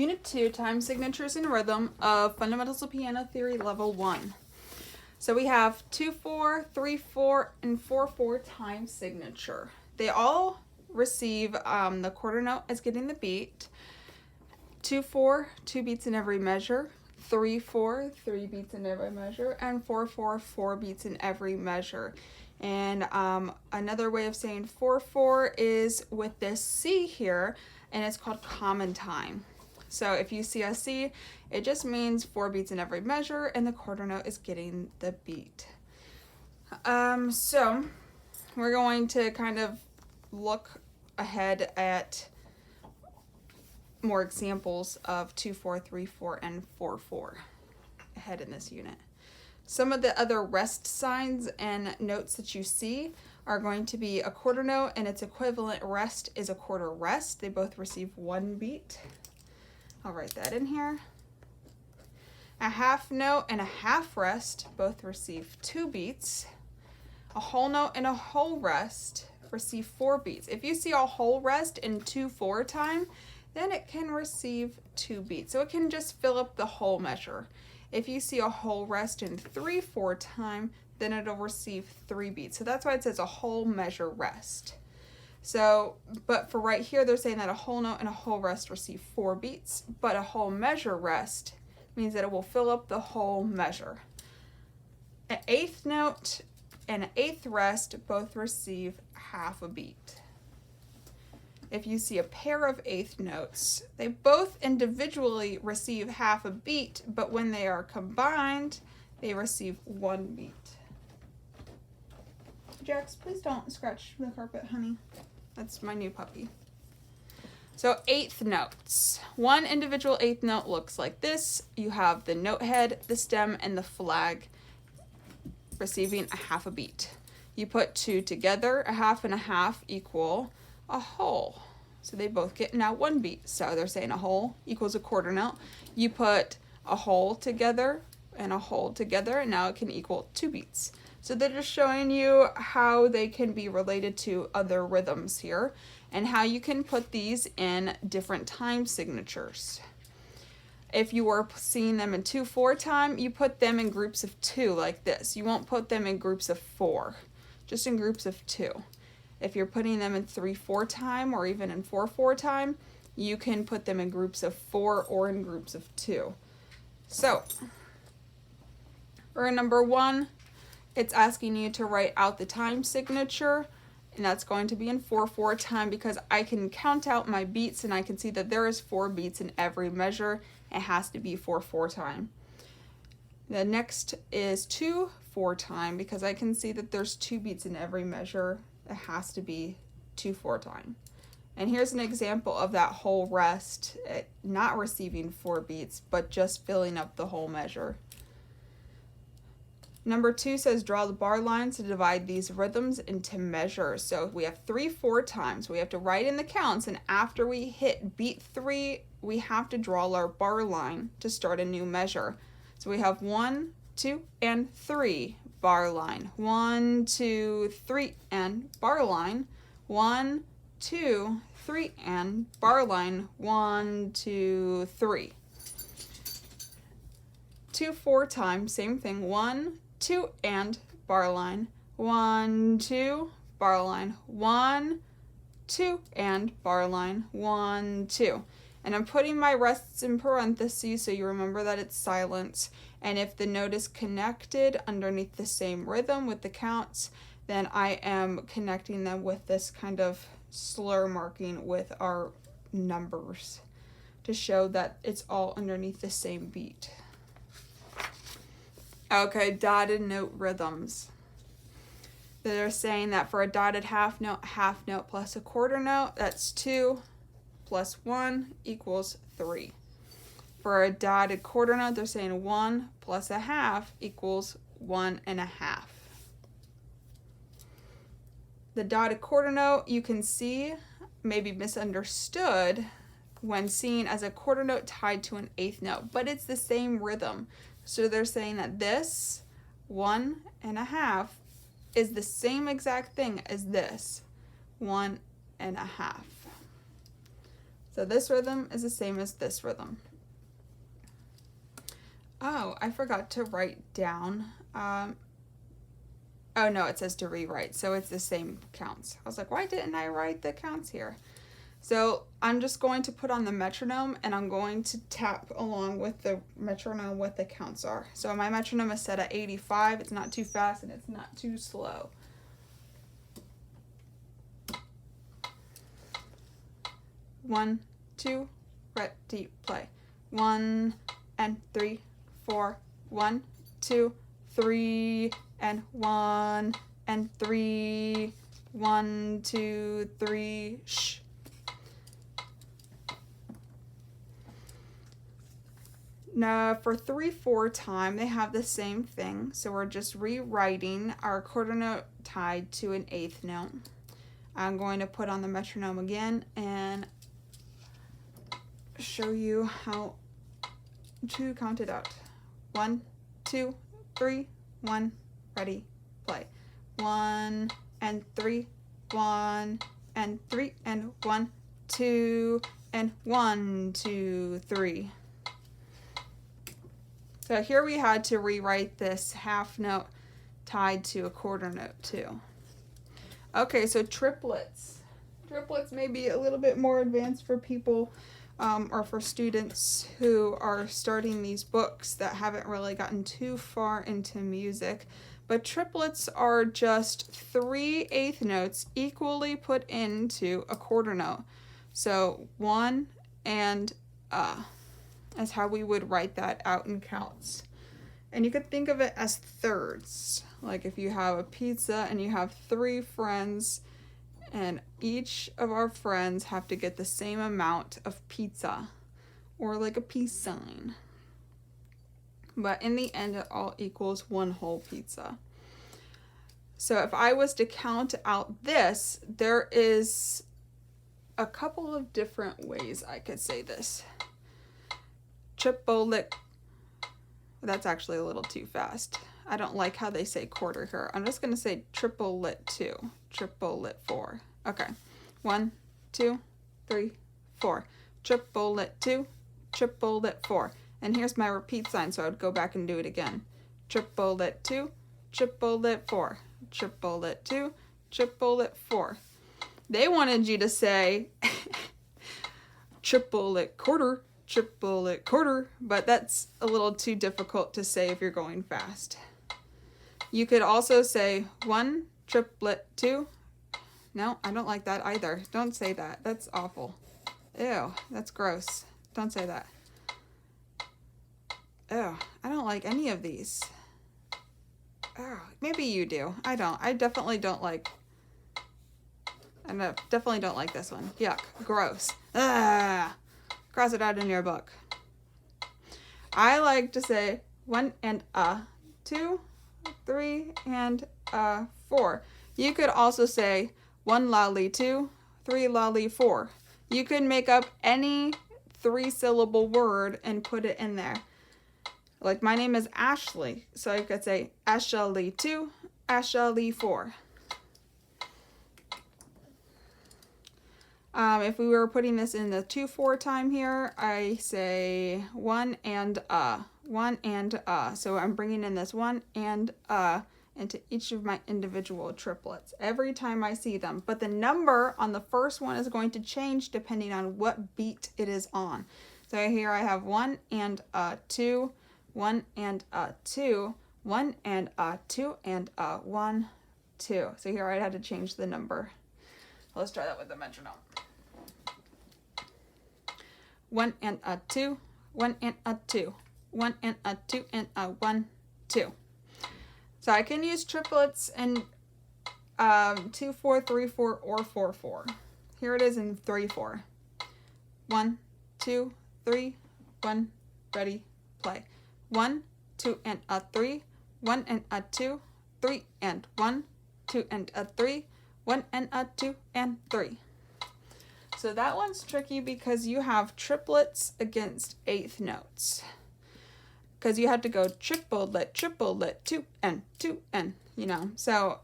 Unit 2, Time Signatures and Rhythm of Fundamentals of Piano Theory, Level 1. So we have 2/4, 3/4, and 4/4 time signature. They all receive the quarter note as getting the beat. 2/4, 2 beats in every measure. 3/4, 3 beats in every measure. And 4/4, 4 beats in every measure. And another way of saying 4/4 is with this C here, and it's called common time. So if you see a C, it just means 4 beats in every measure, and the quarter note is getting the beat. So we're going to kind of look ahead at more examples of 2/4, 3/4, and 4/4 ahead in this unit. Some of the other rest signs and notes that you see are going to be a quarter note, and its equivalent rest is a quarter rest. They both receive 1 beat. I'll write that in here. A half note and a half rest both receive 2 beats. A whole note and a whole rest receive 4 beats. If you see a whole rest in 2/4 time, then it can receive 2 beats. So it can just fill up the whole measure. If you see a whole rest in 3/4 time, then it'll receive 3 beats. So that's why it says a whole measure rest. So, but for right here, they're saying that a whole note and a whole rest receive 4 beats, but a whole measure rest means that it will fill up the whole measure. An eighth note and an eighth rest both receive half a beat. If you see a pair of eighth notes, they both individually receive half a beat, but when they are combined, they receive 1 beat. Jax, please don't scratch the carpet, honey. That's my new puppy. So eighth notes. One individual eighth note looks like this. You have the note head, the stem, and the flag receiving a half a beat. You put 2 together, a half and a half equal a whole. So they both get now 1 beat. So they're saying a whole equals a quarter note. You put a whole together and a whole together, and now it can equal 2 beats. So they're just showing you how they can be related to other rhythms here and how you can put these in different time signatures. If you were seeing them in 2/4 time, you put them in groups of 2 like this. You won't put them in groups of 4, just in groups of 2. If you're putting them in 3/4 time or even in 4/4 time, you can put them in groups of 4 or in groups of 2. So for number 1, it's asking you to write out the time signature, and that's going to be in 4/4 time because I can count out my beats and I can see that there is 4 beats in every measure. It has to be 4/4 time. The next is 2/4 time because I can see that there's 2 beats in every measure. It has to be 2/4 time. And here's an example of that whole rest, not receiving 4 beats, but just filling up the whole measure. Number 2 says draw the bar lines to divide these rhythms into measures. So we have 3/4 times. We have to write in the counts, and after we hit beat 3, we have to draw our bar line to start a new measure. So we have 1, 2, and 3 bar line. 1, 2, 3, and bar line. 1, 2, 3, and bar line. 1, 2, 3. 2/4 times, same thing. 1, 2, and bar line. 1, 2, bar line. 1, 2, and bar line. 1, 2. And I'm putting my rests in parentheses so you remember that it's silence. And if the note is connected underneath the same rhythm with the counts, then I am connecting them with this kind of slur marking with our numbers to show that it's all underneath the same beat. Okay, dotted note rhythms. They're saying that for a dotted half note plus a quarter note, that's 2 plus 1 equals 3. For a dotted quarter note, they're saying 1 plus a half equals 1 1/2. The dotted quarter note, you can see, may be misunderstood when seen as a quarter note tied to an eighth note, but it's the same rhythm. So they're saying that this 1 1/2 is the same exact thing as this 1 1/2. So this rhythm is the same as this rhythm. Oh, I forgot to write down. Oh no, it says to rewrite, so it's the same counts. I was like, why didn't I write the counts here? So I'm just going to put on the metronome and I'm going to tap along with the metronome what the counts are. So my metronome is set at 85. It's not too fast and it's not too slow. 1, 2, ready, play. 1 and 3, 4. 1, 2, 3 and 1 and 3. 1, 2, 3, shh. Now for 3/4 time, they have the same thing. So we're just rewriting our quarter note tied to an eighth note. I'm going to put on the metronome again and show you how to count it out. 1, 2, 3, 1, ready, play. 1 and 3, 1 and 3 and 1, 2 and 1, 2, 3. So here we had to rewrite this half note tied to a quarter note too. Okay, so triplets. Triplets may be a little bit more advanced for people or for students who are starting these books that haven't really gotten too far into music. But triplets are just 3 eighth notes equally put into a quarter note. So 1 and is how we would write that out in counts. And you could think of it as thirds. Like if you have a pizza and you have 3 friends and each of our friends have to get the same amount of pizza, or like a peace sign. But in the end, it all equals 1 whole pizza. So if I was to count out this, there is a couple of different ways I could say this. Triplet. That's actually a little too fast. I don't like how they say quarter here. I'm just going to say triplet 2, triplet 4. Okay. 1, 2, 3, 4. Triplet 2, triplet 4. And here's my repeat sign, so I would go back and do it again. Triplet 2, triplet 4. Triplet 2, triplet 4. They wanted you to say triplet quarter, triplet quarter, but that's a little too difficult to say if you're going fast. You could also say 1 triplet 2. No, I don't like that either. Don't say that. That's awful. Ew, that's gross. Don't say that. Ew, I don't like any of these. Oh, maybe you do. I don't. I definitely don't like. I definitely don't like this one. Yuck. Gross. Ah. Cross it out in your book. I like to say 1 and 2, 3 and 4. You could also say 1 lolly 2, 3 lolly 4. You could make up any 3-syllable word and put it in there. Like my name is Ashley, so I could say Ashley 2, Ashley 4. If we were putting this in the 2/4 time here, I say 1 and 1 and So I'm bringing in this 1 and into each of my individual triplets every time I see them. But the number on the first one is going to change depending on what beat it is on. So here I have 1 and 2, 1 and 2, 1 and 2 and 1, 2. So here I had to change the number. Let's try that with the metronome. 1 and 2, 1 and 2, 1 and 2 and 1, 2. So I can use triplets in 2/4, 3/4, or 4/4. Here it is in 3/4. 1, 2, 3, 1, ready, play. 1, 2 and 3, 1 and 2, 3 and 1, 2 and 3, 1 and 2 and 3. So that one's tricky because you have triplets against eighth notes. Because you have to go triplet, 2 and 2 and, you know. So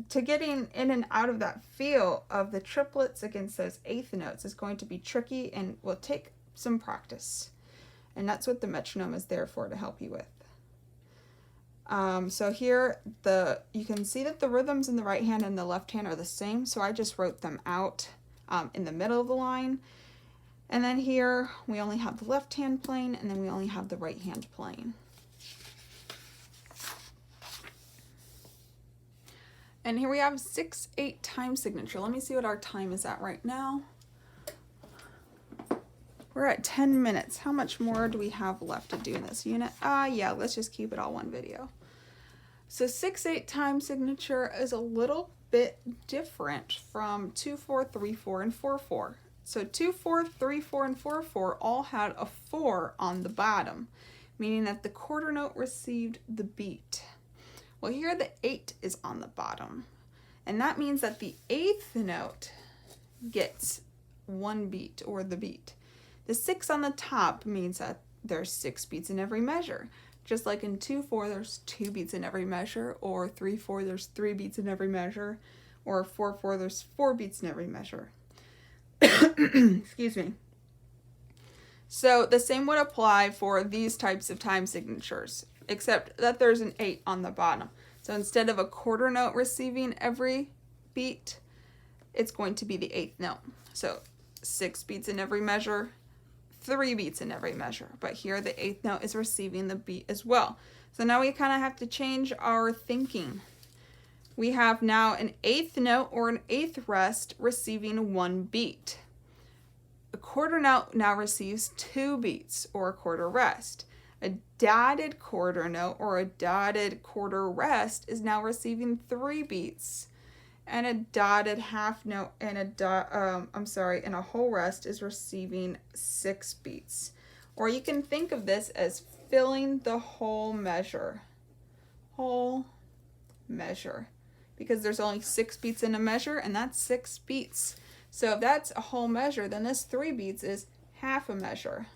to getting in and out of that feel of the triplets against those eighth notes is going to be tricky and will take some practice. And that's what the metronome is there for, to help you with. So here you can see that the rhythms in the right hand and the left hand are the same, so I just wrote them out in the middle of the line. And then here we only have the left hand playing, and then we only have the right hand playing. And here we have 6/8 time signature. Let me see what our time is at right now. We're at 10 minutes. How much more do we have left to do in this unit? Yeah, let's just keep it all one video. So 6/8 time signature is a little bit different from 2/4, 3/4, and 4/4. So 2/4, 3/4, and 4/4 all had a 4 on the bottom, meaning that the quarter note received the beat. Well, here the 8 is on the bottom, and that means that the eighth note gets one beat, or the beat. The 6 on the top means that there's 6 beats in every measure. Just like in 2/4, there's 2 beats in every measure, or 3/4, there's 3 beats in every measure, or 4/4, there's 4 beats in every measure. Excuse me. So the same would apply for these types of time signatures, except that there's an 8 on the bottom. So instead of a quarter note receiving every beat, it's going to be the eighth note. So 6 beats in every measure, 3 beats in every measure. But here the eighth note is receiving the beat as well. So now we kind of have to change our thinking. We have now an eighth note or an eighth rest receiving 1 beat. A quarter note now receives 2 beats, or a quarter rest. A dotted quarter note or a dotted quarter rest is now receiving 3 beats. And a dotted half note and a whole rest is receiving 6 beats. Or you can think of this as filling the whole measure. Whole measure. Because there's only 6 beats in a measure, and that's 6 beats. So if that's a whole measure, then this 3 beats is half a measure.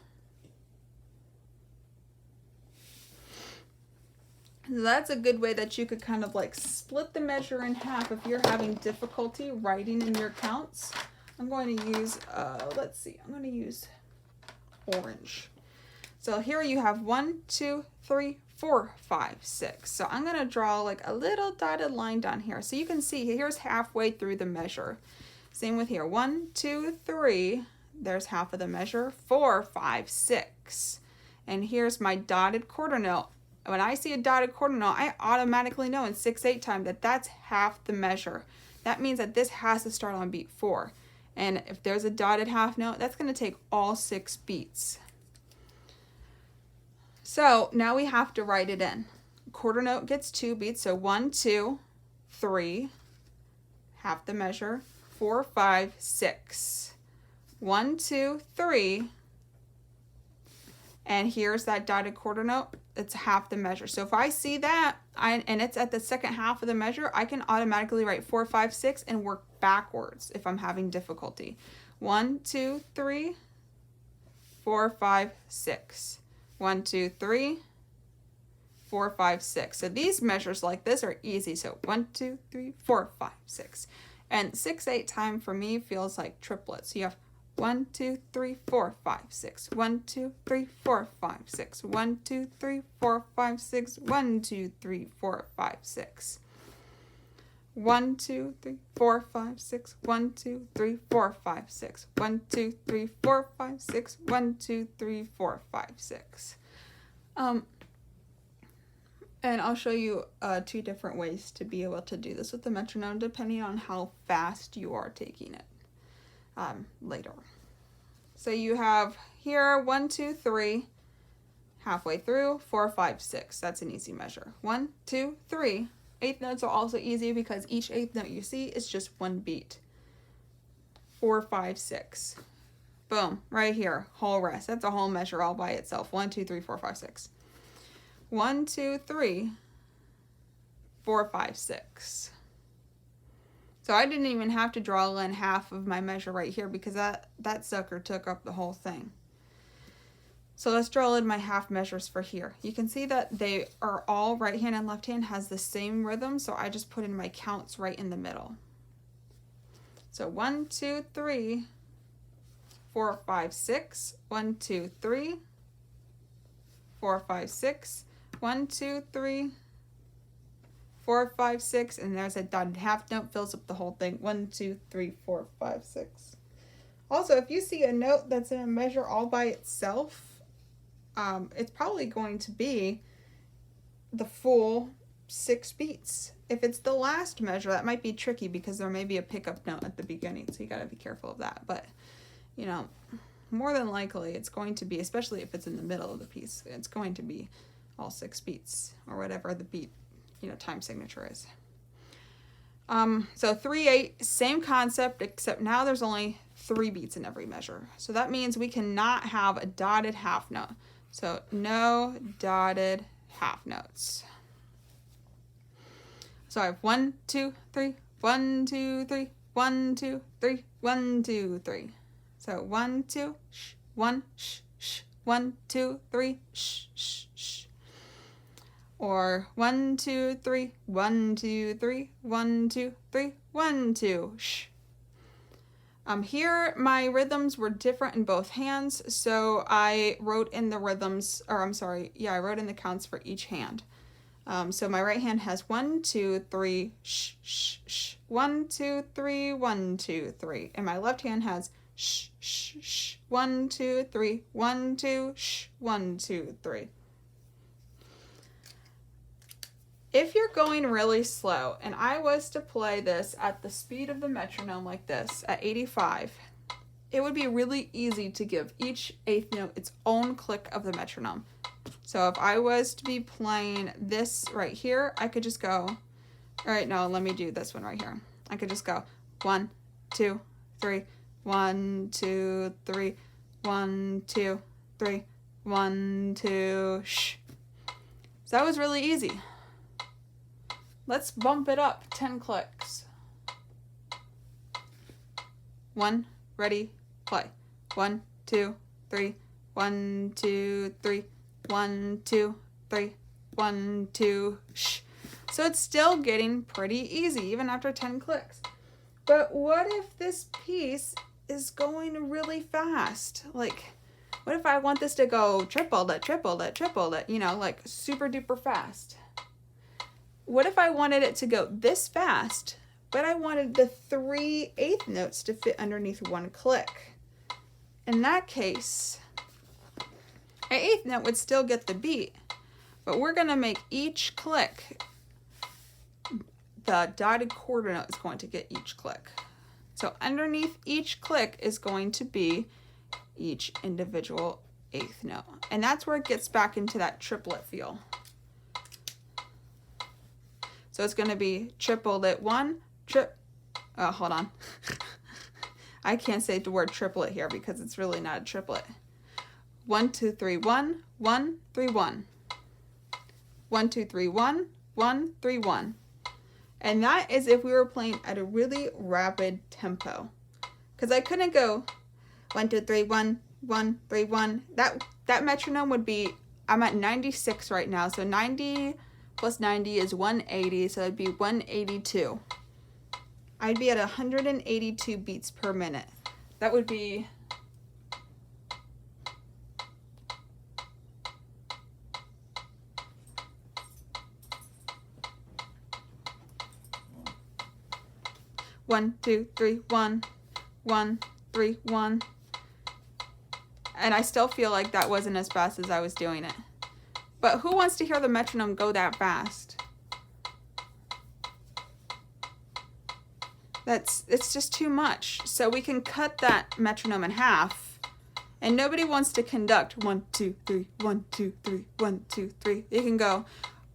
So that's a good way that you could kind of like split the measure in half if you're having difficulty writing in your counts. I'm going to use, I'm going to use orange. So here you have 1, 2, 3, 4, 5, 6. So I'm going to draw like a little dotted line down here. So you can see here's halfway through the measure. Same with here. 1, 2, 3. There's half of the measure. 4, 5, 6. And here's my dotted quarter note. When I see a dotted quarter note, I automatically know in 6/8 time that that's half the measure. That means that this has to start on beat 4. And if there's a dotted half note, that's going to take all 6 beats. So now we have to write it in. Quarter note gets 2 beats, so 1, 2, 3, half the measure, 4, 5, 6. 1, 2, 3. And here's that dotted quarter note. It's half the measure. So if I see that and it's at the second half of the measure, I can automatically write 4, 5, 6 and work backwards if I'm having difficulty. 1, 2, 3, 4, 5, 6. 1, 2, 3, 4, 5, 6. So these measures like this are easy. So 1, 2, 3, 4, 5, 6. And 6/8 time for me feels like triplets. You have 1, 2, 3, 4, 5, 6. 1, 2, 3, 4, 5, 6. 1, 2, 3, 4, 5, 6. 1, 2, 3, 4, 5, 6. 1, 2, 3, 4, 5, 6. 1, 2, 3, 4, 5, 6. 1, 2, 3, 4, 5, 6. 1, 2, 3, 4, 5, 6. And I'll show you 2 different ways to be able to do this with the metronome, depending on how fast you are taking it later. So you have here 1, 2, 3, halfway through, 4, 5, 6. That's an easy measure. 1, 2, 3. Eighth notes are also easy because each eighth note you see is just 1 beat. 4, 5, 6. Boom, right here, whole rest. That's a whole measure all by itself. 1, 2, 3, 4, 5, 6. 1, 2, 3, 4, 5, 6. So I didn't even have to draw in half of my measure right here because that sucker took up the whole thing. So let's draw in my half measures for here. You can see that they are all right hand and left hand has the same rhythm, so I just put in my counts right in the middle. So 1, 2, 3, 4, 5, 6, 1, 2, 3, 4, 5, 6, 1, 2, 3, 4, 5, 6, and there's a dotted half note, fills up the whole thing. 1, 2, 3, 4, 5, 6. Also, if you see a note that's in a measure all by itself, it's probably going to be the full 6 beats. If it's the last measure, that might be tricky because there may be a pickup note at the beginning, so you gotta be careful of that. But, you know, more than likely it's going to be, especially if it's in the middle of the piece, it's going to be all 6 beats or whatever the beat, you know, time signature is. So 3/8, same concept, except now there's only 3 beats in every measure. So that means we cannot have a dotted half note. So no dotted half notes. So I have 1, 2, 3, 1, 2, 3, 1, 2, 3, 1, 2, 3. So 1, 2, sh, 1, sh, sh, 1, 2, 3, sh, sh, sh. Or 1, 2, 3, 1, 2, 3, 1, 2, 3, 1, 2, sh. Here my rhythms were different in both hands, so I wrote in the rhythms, or I'm sorry, yeah, I wrote in the counts for each hand. So my right hand has 1, 2, 3, sh, sh, sh, 1, 2, 3, 1, 2, 3, and my left hand has sh, sh, sh, 1, 2, 3, 1, 2, sh, 1, 2, 3. If you're going really slow, and I was to play this at the speed of the metronome like this, at 85, it would be really easy to give each eighth note its own click of the metronome. So if I was to be playing this right here, I could just go, all right, no, let me do this one right here. I could just go 1, 2, 3, 1, 2, 3, 1, 2, 3, 1, 2, sh. So that was really easy. Let's bump it up 10 clicks. 1, ready, play. 1, 2, 3, 1, 2, 3, 1, 2, 3, 1, 2, sh. So it's still getting pretty easy even after 10 clicks. But what if this piece is going really fast? Like, what if I want this to go tripled, you know, like super duper fast? What if I wanted it to go this fast, but I wanted the 3 eighth notes to fit underneath one click? In that case, an eighth note would still get the beat, but we're gonna make each click, the dotted quarter note is going to get each click. So underneath each click is going to be each individual eighth note. And that's where it gets back into that triplet feel. So it's going to be triplet 1, oh, hold on. I can't say the word triplet here because it's really not a triplet. 1, 2, 3, 1, 1, 3, 1. 1, 2, 3, 1, 1, 3, 1. And that is if we were playing at a really rapid tempo. Because I couldn't go 1, 2, 3, 1, 1, 3, 1. That metronome would be, I'm at 96 right now, so 90 plus 90 is 180, so it'd be 182. I'd be at 182 beats per minute. That would be 1, 2, 3, 1, 1, 3, 1. And I still feel like that wasn't as fast as I was doing it. But who wants to hear the metronome go that fast? It's just too much. So we can cut that metronome in half. And nobody wants to conduct 1, 2, 3, 1, 2, 3, 1, 2, 3. You can go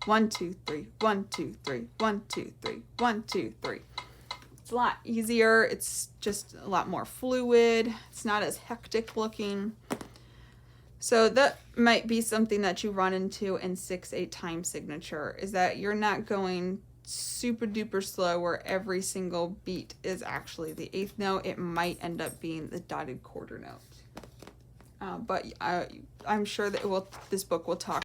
1, 2, 3, 1, 2, 3, 1, 2, 3, 1, 2, 3. It's a lot easier. It's just a lot more fluid. It's not as hectic looking. So that might be something that you run into in 6/8 time signature, is that you're not going super duper slow where every single beat is actually the eighth note. It might end up being the dotted quarter note. But I'm sure that this book will talk